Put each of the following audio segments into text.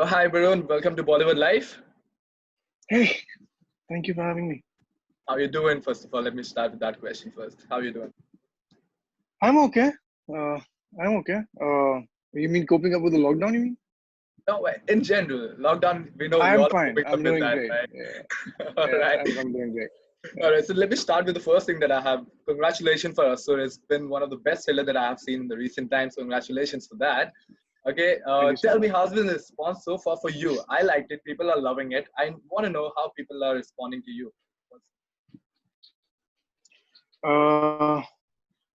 Hi Barun, welcome to Bollywood Life. Hey, thank you for having me. How you doing? First of all, let me start with that question first. How you doing? I'm okay. Uh, I'm okay. You mean coping up with the lockdown? You mean? No, in general, lockdown. We know we I'm all fine. coping up I'm with doing that, great. right? Yeah, All yeah, right, I'm doing great. all Yeah. right. So let me start with the first thing that I have. Congratulations for Asur. It's been one of the best thriller that I have seen in the recent times. Congratulations for that. Okay, Thank you so tell me much. how's been the response so far for you? I liked it. People are loving it. I want to know how people are responding to you. Uh,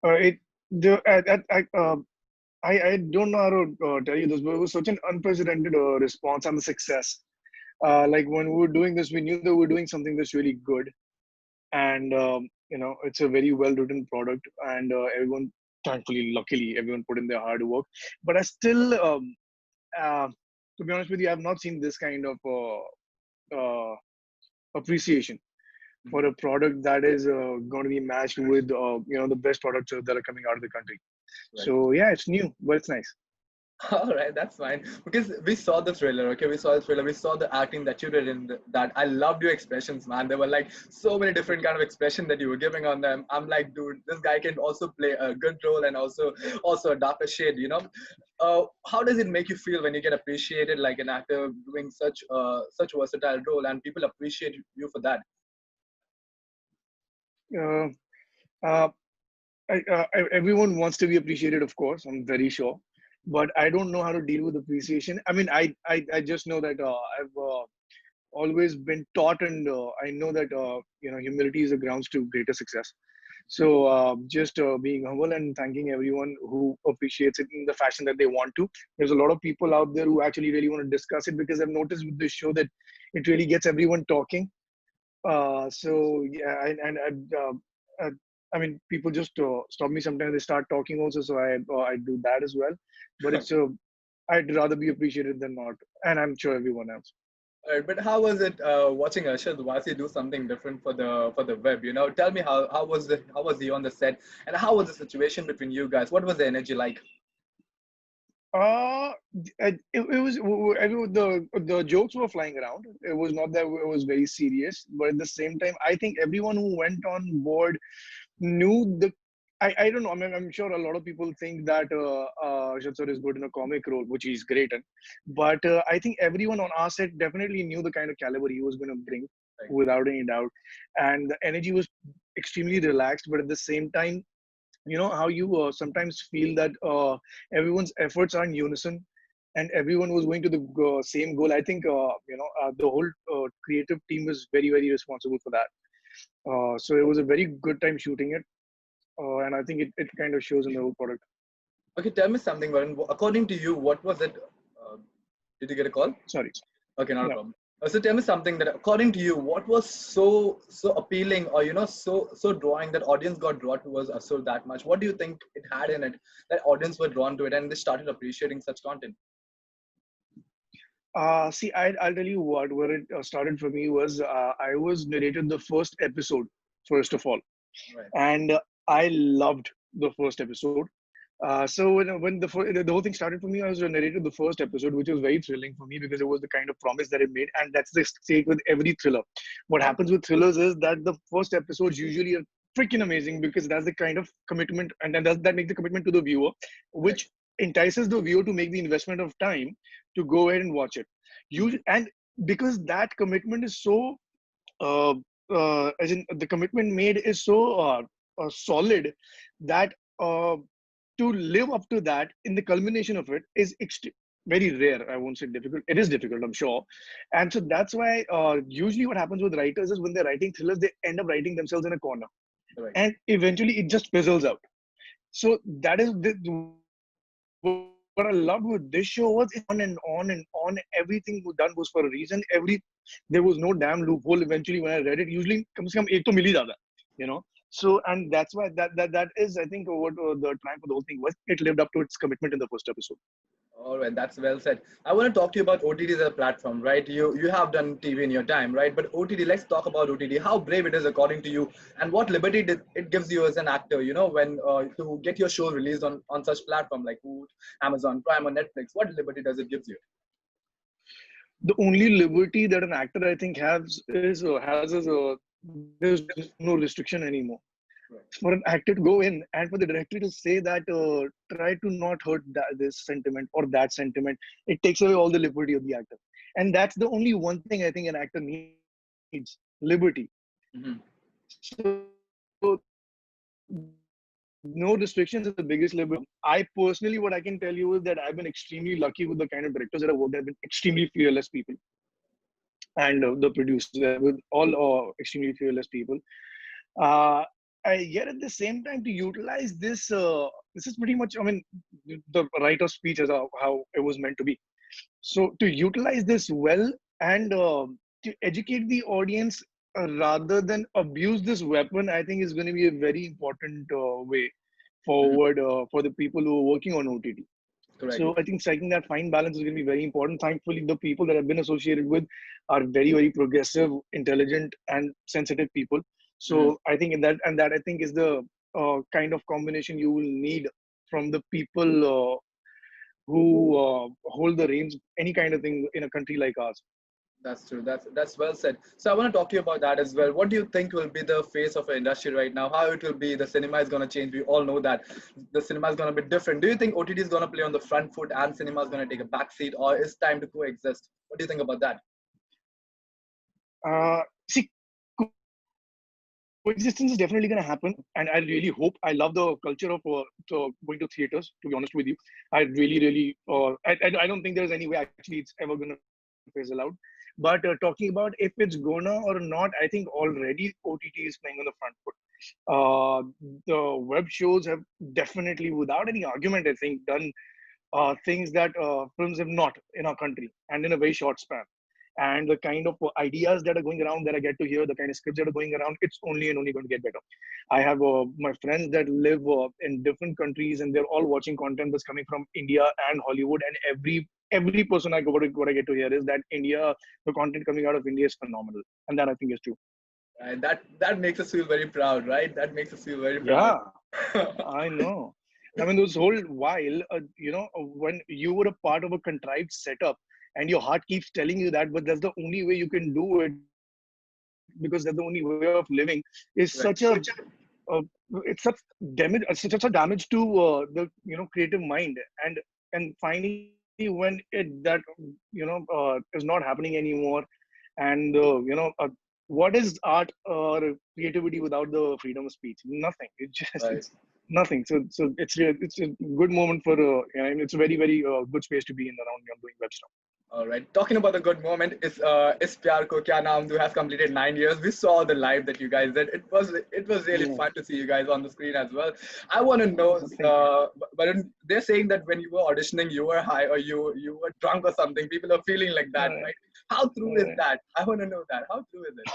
it the I don't know how to tell you this, but it was such an unprecedented response and the success. Like when we were doing this, we knew that we were doing something that's really good, and it's a very well written product, and everyone, thankfully, luckily, everyone put in their hard work. But I still uh, to be honest with you, I've not seen this kind of appreciation for Mhm. a product that is going to be matched with the best products that are coming out of the country. Right. So yeah, it's new, but it's nice. All right, that's fine. Because we saw the thriller, okay? We saw the thriller. We saw the acting that you did in that. I loved your expressions, man. There were like so many different kind of expression that you were giving on them. I'm like, dude, this guy can also play a good role and also a darker shade. How does it make you feel when you get appreciated like an actor doing such versatile role and people appreciate you for that? Uh, uh, Everyone wants to be appreciated, of course. I'm very sure, but I don't know how to deal with appreciation. I mean, I just know that I've always been taught, and I know that humility is the grounds to greater success. So just being humble and thanking everyone who appreciates it in the fashion that they want to. There's a lot of people out there who actually really want to discuss it, because I've noticed with this show that it really gets everyone talking. So yeah, uh, I mean, people just stop me sometimes. They start talking also, so I do that as well. But it's I'd rather be appreciated than not, and I'm sure everyone else. Right, but how was it watching Arshad Warsi do something different for the web? Tell me how was he on the set, and how was the situation between you guys? What was the energy like? Uh, it was everyone, the jokes were flying around. It was not that it was very serious, but at the same time, I think everyone who went on board knew the. I don't know. I mean, I'm sure a lot of people think that Arshad sir is good in a comic role, which he's great in. But I think everyone on our set definitely knew the kind of caliber he was going to bring, Like, without any doubt. And the energy was extremely relaxed, but at the same time, you know how you sometimes feel that everyone's efforts are in unison, and everyone was going to the same goal. I think the whole creative team was very, very responsible for that. So it was a very good time shooting it, and I think it kind of shows in the whole product. okay, tell me something, Varun. According to you, what was it? Uh, did you get a call? Sorry. Okay, not a No. problem. So tell me something that, according to you, what was so appealing, or so drawing that audience got drawn towards Asur that much? What do you think it had in it that audience were drawn to it and they started appreciating such content? See, I'll tell you what, where it started for me was I was narrated the first episode, first of all, Right. and I loved the first episode. So when the whole thing started for me, I was narrated the first episode, which was very thrilling for me because it was the kind of promise that it made, and that's the state with every thriller. What Right. happens with thrillers is that the first episodes usually are freaking amazing because that's the kind of commitment, and then that makes the commitment to the viewer, Right. which entices the viewer to make the investment of time to go ahead and watch it. You Mhm. and because that commitment is so uh, as in the commitment made is so solid that to live up to that in the culmination of it is very rare. I won't say difficult. It is difficult, I'm sure. And so that's why usually what happens with writers is when they're writing thrillers, they end up writing themselves in a corner. Right. And eventually it just fizzles out. So that is what I loved with this show was it on and on. Everything was done was for a reason. There was no damn loophole. Eventually, when I read it, usually कम से कम एक तो मिल ही जाता, you know. So and that's why that is, I think, what the triumph of the whole thing was. It lived up to its commitment in the first episode. All right, that's well said. I want to talk to you about OTT as a platform, right? You have done TV in your time, right? But OTT, let's talk about OTT. How brave it is according to you, and what liberty it gives you as an actor. When to get your show released on such platform like Amazon Prime or Netflix. What liberty does it give you? the only liberty that an actor I think there's no restriction anymore. Right. For an actor to go in and for the director to say that try to not hurt this sentiment or that sentiment, it takes away all the liberty of the actor. And that's the only one thing I think an actor needs: liberty. Mm-hmm. So no restrictions is the biggest liberty. I personally, what I can tell you is that I've been extremely lucky with the kind of directors that I've worked. Have been extremely fearless people, and the producers with all extremely fearless people. Uh, Yet at the same time, to utilize this, this is pretty much, I mean, the right of speech is how it was meant to be. So to utilize this well and to educate the audience rather than abuse this weapon, I think is going to be a very important way Mm-hmm. forward for the people who are working on OTT. Correct. So I think striking that fine balance is going to be very important. Thankfully, the people that I've been associated with are very, very progressive, intelligent, and sensitive people. Mm-hmm. So I think in that, and that I think is the kind of combination you will need from the people who hold the reins, any kind of thing in a country like ours. That's true. That's well said. So I want to talk to you about that as well. What do you think will be the face of the industry right now? How it will be? The cinema is going to change. We all know that the cinema is going to be different. Do you think OTT is going to play on the front foot and cinema is going to take a back seat, or is time to coexist? What do you think about that? See, coexistence is definitely going to happen, and I really hope. I love the culture of going to theaters. To be honest with you, I really, really, I don't think there's any way actually it's ever going to fizzle out. But talking about if it's gonna or not, I think already OTT is playing on the front foot. The web shows have definitely, without any argument, I think, done things that films have not in our country and in a very short span. And the kind of ideas that are going around that I get to hear, the kind of scripts that are going around, it's only and only going to get better. I have my friends that live in different countries, and they're all watching content that's coming from India and Hollywood. And every person what I get to hear is that India, the content coming out of India is phenomenal, and that I think is true. Right? That makes us feel very proud, right? That makes us feel very proud. Yeah, I know. I mean, those whole while, when you were a part of a contrived setup and your heart keeps telling you that, but that's the only way you can do it because that's the only way of living is such a, Right. it's such damage, such a damage to the, creative mind. And finally, when is not happening anymore, and what is art or creativity without the freedom of speech? Nothing. It just Right. it's nothing. So it's a good moment for and it's a very very good space to be in around doing web stuff. All right. Talking about the good moment, is Pyar Ko Kya Naam Do has completed 9 years. We saw the live that you guys did. It was really Yeah. fun to see you guys on the screen as well. I want to know, Thank you. but they're saying that when you were auditioning, you were high or you were drunk or something. People are feeling like that, Uh, right? How true is uh, that? I want to know that. How true is it?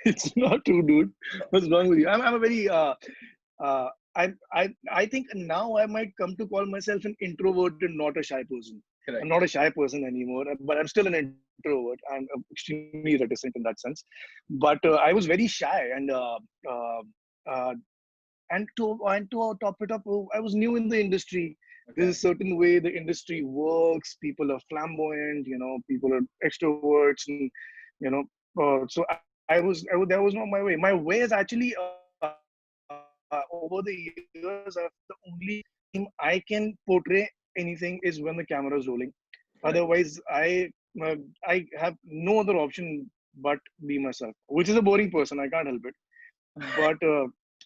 it's not true, dude. What's wrong with you? I'm a very uh, I think now I might come to call myself an introvert and not a shy person. I'm Correct. not a shy person anymore, but I'm still an introvert. I'm extremely reticent in that sense. But I was very shy, uh, uh, and to top it up, I was new in the industry. There's Okay. a certain way the industry works. People are flamboyant, people are extroverts, and you know. So that was not my way. My way is actually over the years. The only time I can portray anything is when the camera is rolling. Otherwise, Correct. I have no other option but be myself, which is a boring person. I can't help it. But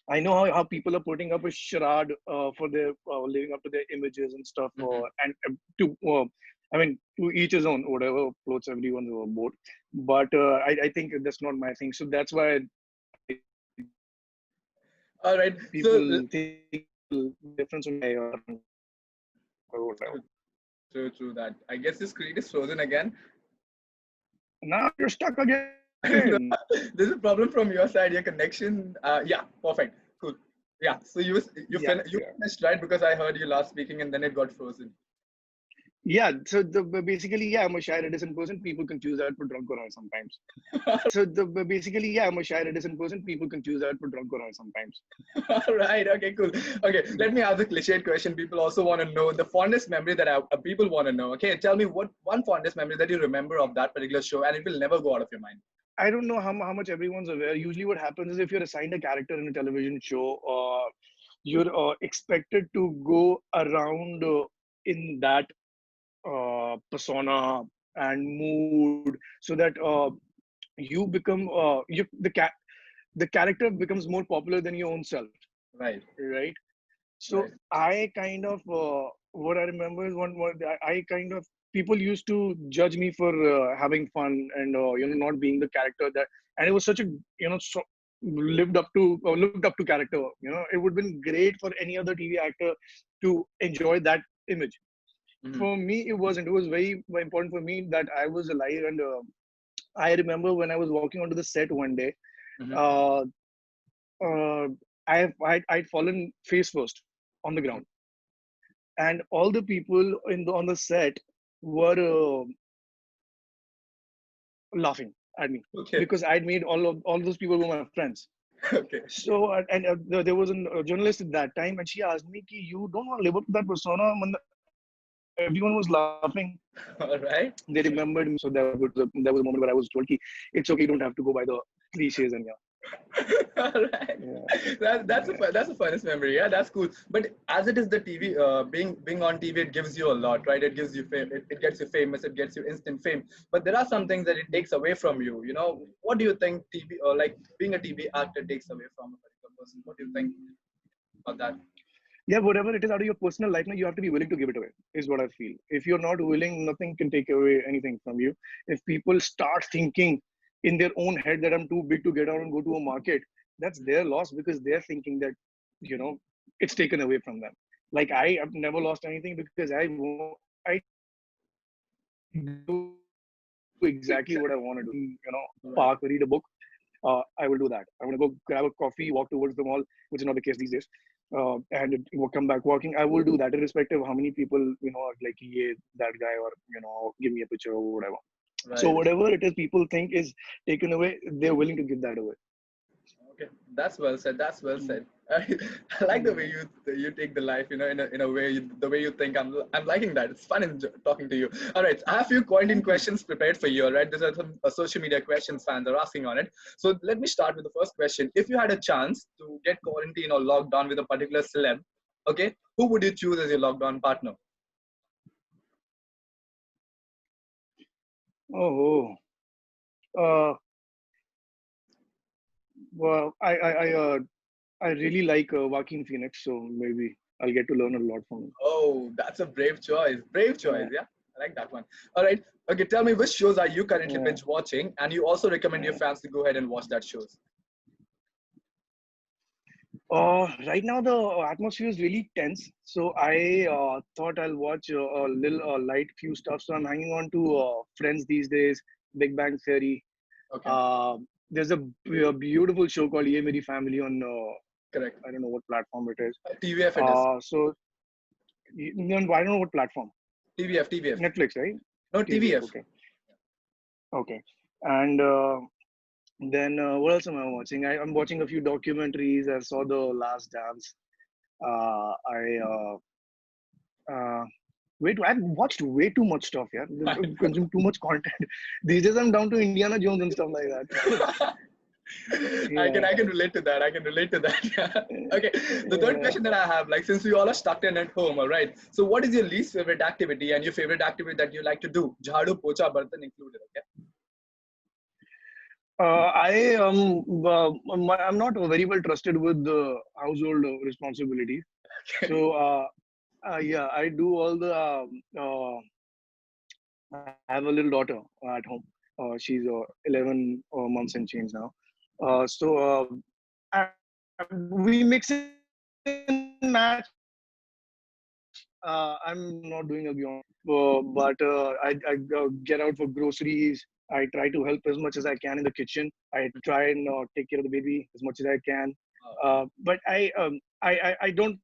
I know how people are putting up a charade for their living up to their images and stuff, Hmm. I mean, to each his own, whatever floats everyone's boat. But I think that's not my thing. So that's why All right. So people think difference when I or whatever. true, true that. I guess the screen is frozen again. Now you're stuck again. There's a problem from your side, your connection. Yeah, perfect, cool. Yeah, so Yeah, you yeah. finished right because I heard you last speaking and then it got frozen. Yeah, so basically, yeah, I'm a shy, reticent person. People confuse that for drunk or high sometimes. Basically, yeah, I'm a shy, reticent person. People confuse that for drunk or high sometimes. All right. Okay. Cool. Okay. Let me ask the cliched question. People also want to know the fondest memory that people want to know. Okay. Tell me what one fondest memory that you remember of that particular show, and it will never go out of your mind. I don't know how much everyone's aware. Usually, what happens is if you're assigned a character in a television show, you're expected to go around in that persona and mood, so that you become the character becomes more popular than your own self, Right. right? So Right. I kind of what I remember is one what I kind of people used to judge me for having fun and not being the character that, and it was such a so looked up to character. It would have been great for any other TV actor to enjoy that image. Mm-hmm. For me, it wasn't. It was very, very important for me that I was alive, and I remember when I was walking onto the set one day. Mm-hmm. Uh, uh, I'd fallen face first on the ground, and all the people on the set were laughing at me Okay. because I'd made all those people were my friends. Okay. So there was a journalist at that time, and she asked me, "Ki you don't want to live up to that persona?" Everyone was laughing. All right. They remembered me, so there was a moment where I was told, "Ki it's okay, you don't have to go by the cliches." And yeah, All right. yeah, That's a funnest memory. Yeah, that's cool. But as it is the TV, being on TV, it gives you a lot, right? It gives you fame. It gets you famous. It gets you instant fame. But there are some things that it takes away from you. You know, what do you think TV or like being a TV actor takes away from a particular person? What do you think about that? yeah, whatever it is out of your personal life, now you have to be willing to give it away, is what I feel. If you're not willing, nothing can take away anything from you. If people start thinking in their own head that I'm too big to get out and go to a market, that's their loss because they're thinking that, you know, it's taken away from them. Like I have never lost anything because I do exactly what I want to do. Park, read a book, Right. I will do that. I'm going to go grab a coffee, walk towards the mall, which is not the case these days, and come back walking. I will do that, irrespective of how many people are like, yeah, that guy, or give me a picture or whatever. So Right. whatever it is people think is taken away, they're willing to give that away. Okay, that's well said. That's well Mm. said. I like the way Mm. you take the life, in a way, the way you think. I'm liking that. It's fun talking to you. All right, I have a few quarantine Thank you. questions prepared for you. All right, these are some social media questions fans are asking on it. So let me start with the first question. If you had a chance to get quarantine or locked down with a particular celeb, okay, who would you choose as your lockdown partner? Oh, uh, well, I really like Joaquin Phoenix, so maybe I'll get to learn a lot from him. Oh, that's a brave choice. Brave choice. Yeah, Yeah, I like that one. All right. Okay, tell me which shows are you currently yeah. binge watching, and you also recommend your fans to go ahead and watch that shows. Right now the atmosphere is really tense, so I thought I'll watch a little light few stuff. So I'm hanging on to Friends these days, Big Bang Theory. Okay, Uh, there's a beautiful show called Ye Meri Family on correct. I don't know what platform it is. TVF it is. So no, I don't know what platform. TVF, TVF. Netflix, right? No, TVF. TVF. Okay, okay. And then what else am I watching? I'm watching a few documentaries. I saw The Last Dance. I Wait, I've watched way too much stuff. Yeah, I've consumed too much content. These days, I'm down to Indiana Jones and stuff like that. I can Yeah, I can relate to that. I can relate to that. Okay. The third yeah. question that I have, like since we all are stuck in at home, all right. So what is your least favorite activity and your favorite activity that you like to do? Jhadu, pocha, bartan included. Okay. I'm not very well trusted with the household responsibilities. So yeah, I do all the. I have a little daughter at home. She's 11 months and change now. We mix and match. I'm not doing a beyond, but I get out for groceries. I try to help as much as I can in the kitchen. I try and take care of the baby as much as I can. But I don't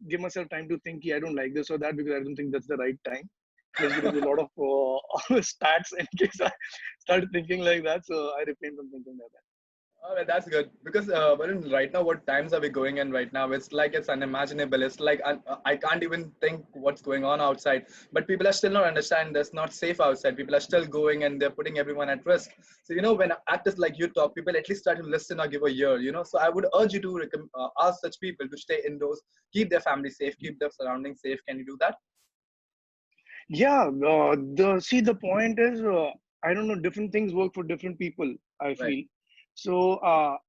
give myself time to think, "Yeah, I don't like this or that," because I don't think that's the right time. There's going to be a lot of stats in case I start thinking like that. So I refrain from thinking like that. Oh, that's good because Varun, right now, what times are we going in right now? It's like it's unimaginable. It's like I can't even think what's going on outside. But people are still not understanding that's not safe outside. People are still going and they're putting everyone at risk. So when actors like you talk, people at least try to listen or give a ear. So I would urge you to ask such people to stay indoors, keep their family safe, keep their surroundings safe. Can you do that? Yeah, the point is, I don't know, different things work for different people, I Right. feel. So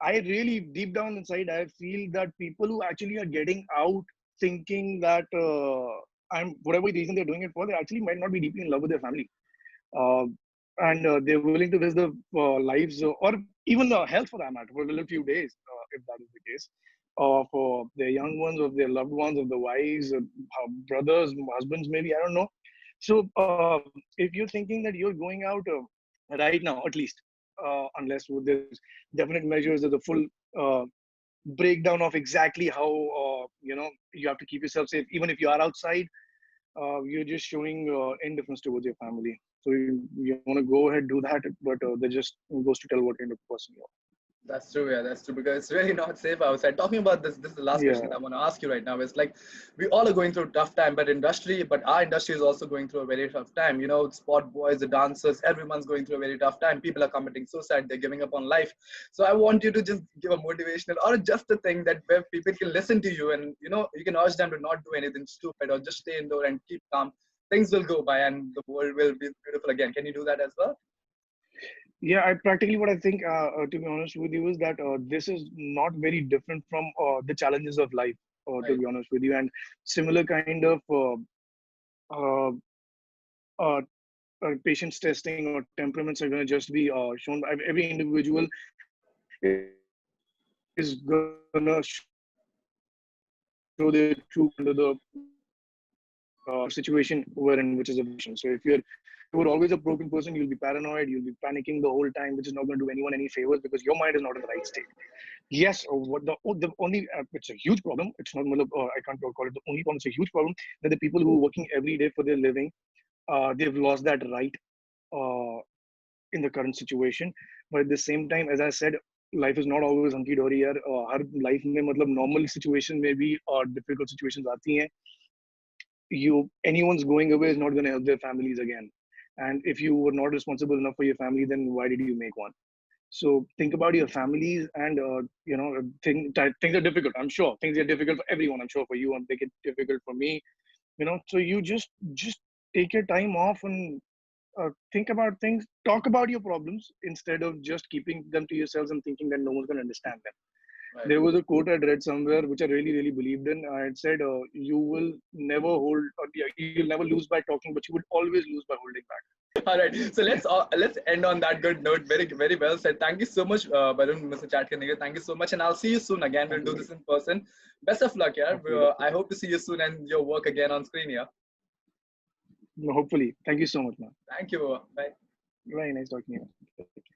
I really deep down inside, I feel that people who actually are getting out thinking that I'm whatever reason they're doing it for, they actually might not be deeply in love with their family. Uh, and they're willing to risk their lives or even health for that matter for a little few days, if that is the case, for their young ones, of their loved ones, of the wives, brothers, husbands, maybe, I don't know. So if you're thinking that you're going out right now, at least, unless there's definite measures of the full uh, breakdown of exactly how you have to keep yourself safe, even if you are outside, you're just showing indifference towards your family. So you want to go ahead do that, but that just goes to tell what kind of person you That's true, yeah, that's true. Because it's really not safe outside. Talking about this is the last are. question Yeah, that I want to ask you right now. It's like we all are going through a tough time, but our industry is also going through a very tough time. Sport boys, the dancers, everyone's going through a very tough time. People are committing suicide, they're giving up on life. So I want you to just give a motivational or just a thing that where people can listen to you and you can urge them to not do anything stupid or just stay indoor and keep calm. Things will go by and the world will be beautiful again. Can you do that as well? yeah. I practically what I think, to be honest with you, is that this is not very different from the challenges of life. To Right. be honest with you, and similar kind of uh, uh, patience testing or temperaments are going to just be shown by every individual is going to show their true colors under the situation we're in, which is a vacation. So if you were always a broken person, you'll be paranoid, you'll be panicking the whole time, which is not going to do anyone any favors because your mind is not in the right state. Yes, the only it's a huge problem. It's not I can't call it the only problem. It's a huge problem that the people who are working every day for their living, they've lost that right uh, in the current situation. But at the same time, as I said, life is not always hunky dory यार. हर life में मतलब normal situation में भी difficult situations आती हैं. Anyone's going away is not going to help their families again. And if you were not responsible enough for your family, then why did you make one? So think about your families, and things are difficult. I'm sure things are difficult for everyone. I'm sure for you, and they get difficult for me. So you just take your time off and think about things. Talk about your problems instead of just keeping them to yourselves and thinking that no one's going to understand them. Right. There was a quote I'd read somewhere which I really, really believed in. It said, "You will never hold, or yeah, you'll never lose by talking, but you would always lose by holding back." All right. So let's end on that good note. Very very well said. Thank you so much, Barun, Mr. Chat karne ke. Thank you so much, and I'll see you soon again. We'll Thank you, do buddy. this in person. Best of luck, yeah. Hopefully, I definitely. hope to see you soon and your work again on screen, yeah. No, hopefully. Thank you so much, man. Thank you. Bye. Very nice talking to you.